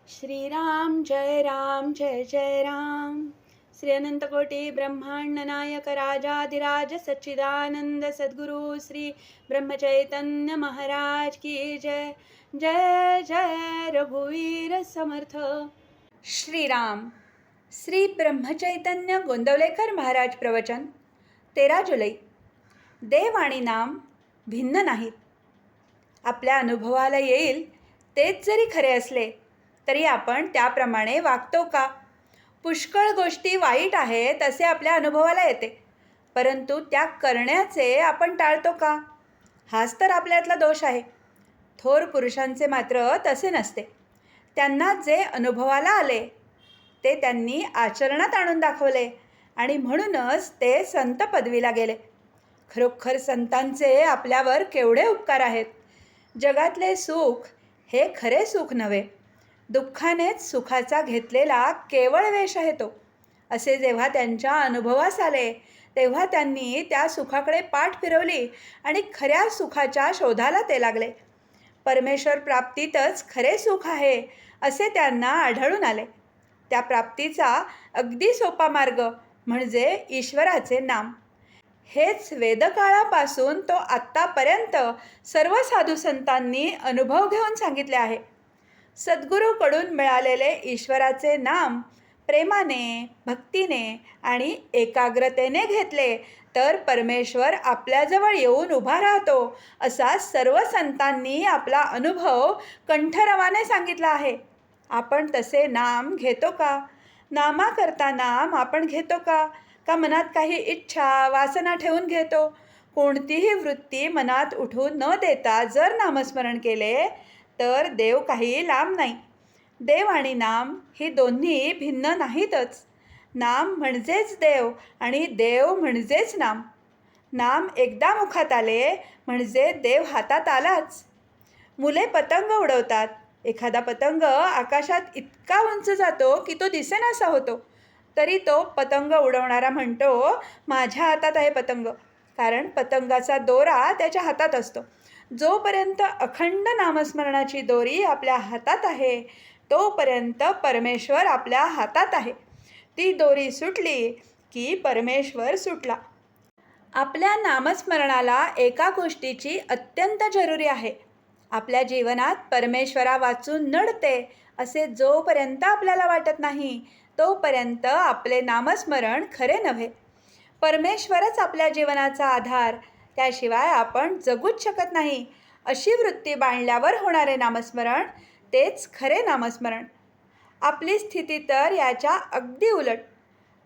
श्रीराम जय जय राम. श्री अनंतकोटी ब्रह्मांड नायक राजाधिराज सच्चिदानंद सद्गुरु श्री ब्रह्मचैतन्य महाराज की जय. जय जय रघुवीर समर्थ. श्रीराम. श्री ब्रह्मचैतन्य गोंदवलेकर महाराज प्रवचन 13 जुलै. देव आणि नाम भिन्न नाहीत. आपल्या अनुभवाला येईल तेच जरी खरे असले तरी आपण त्याप्रमाणे वागतो का? पुष्कळ गोष्टी वाईट आहेत असे आपल्या अनुभवाला येते, परंतु त्या करण्याचे आपण टाळतो का? हाच तर आपल्यातला दोष आहे. थोर पुरुषांचे मात्र तसे नसते. त्यांना जे अनुभवाला आले ते त्यांनी आचरणात आणून दाखवले आणि म्हणूनच ते संत पदवीला गेले. खरोखर संतांचे आपल्यावर केवढे उपकार आहेत. जगातले सुख हे खरे सुख नव्हे, दुःखानेच सुखाचा घेतलेला केवळ वेश आहे तो, असे जेव्हा त्यांच्या अनुभवास आले तेव्हा त्यांनी त्या सुखाकडे पाठ फिरवली आणि खऱ्या सुखाच्या शोधाला ते लागले. परमेश्वर प्राप्तीतच खरे सुख आहे असे त्यांना आढळून आले. त्या प्राप्तीचा अगदी सोपा मार्ग म्हणजे ईश्वराचे नाम. हेच वेदकाळापासून तो आत्तापर्यंत सर्व साधू संतांनी अनुभव घेऊन सांगितले आहे. सद्गुरूकडून मिळालेले ईश्वराचे नाम प्रेमाने, भक्तीने आणि एकाग्रतेने घेतले तर परमेश्वर आपल्याजवळ येऊन उभा राहतो, असा सर्व संतांनी आपला अनुभव कंठरवाने सांगितला आहे. आपण तसे नाम घेतो का? नामाकरता नाम आपण घेतो का? का मनात काही इच्छा, वासना ठेवून घेतो? कोणतीही वृत्ती मनात उठून न देता जर नामस्मरण केले तर देव काही लांब नाही. देव आणि नाम ही दोन्ही भिन्न नाहीतच. नाम म्हणजेच देव आणि देव म्हणजेच नाम. नाम एकदा मुखात आले म्हणजे देव हातात आलाच. मुले पतंग उडवतात. एखादा पतंग आकाशात इतका उंच जातो की तो दिसेनासा होतो, तरी तो पतंग उडवणारा म्हणतो, माझ्या हातात आहे पतंग, कारण पतंगाचा दोरा त्याच्या हातात असतो. जोपर्यंत अखंड नामस्मरणाची दोरी आपल्या हातात आहे तोपर्यंत परमेश्वर आपल्या हातात आहे. ती दोरी सुटली की परमेश्वर सुटला. आपल्या नामस्मरणाला एका गोष्टीची अत्यंत जरुरी आहे. आपल्या जीवनात परमेश्वरा वाचून नडते असे जोपर्यंत आपल्याला वाटत नाही तोपर्यंत आपले नामस्मरण खरे नव्हे. परमेश्वरच आपल्या जीवनाचा आधार, त्याशिवाय आपण जगूच शकत नाही अशी वृत्ती बाळगल्यावर होणारे नामस्मरण तेच खरे नामस्मरण. आपली स्थिती तर याच्या अगदी उलट.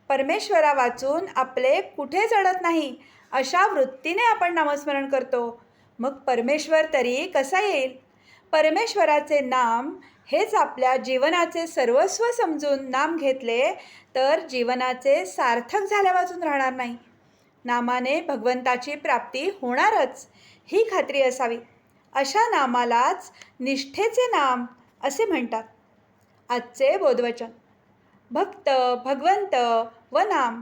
परमेश्वरा वाचून आपले कुठे जडत नाही अशा वृत्तीने आपण नामस्मरण करतो. मग परमेश्वर तरी कसा येईल? परमेश्वराचे नाम हेच आपल्या जीवनाचे सर्वस्व समजून नाम घेतले तर जीवनाचे सार्थक झाल्यावाचून राहणार नाही. नामाने भगवंताची प्राप्ती होणारच ही खात्री असावी. अशा नामालाच निष्ठेचे नाम असे म्हणतात. आजचे बोधवचन. भक्त, भगवंत व नाम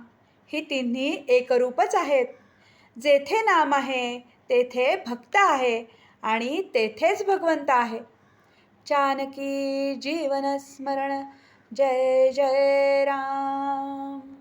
ही तिन्ही एकरूपच आहेत. जेथे नाम आहे तेथे भक्त आहे आणि तेथेच भगवंत आहे. जानकी जीवन स्मरण. जय जय राम.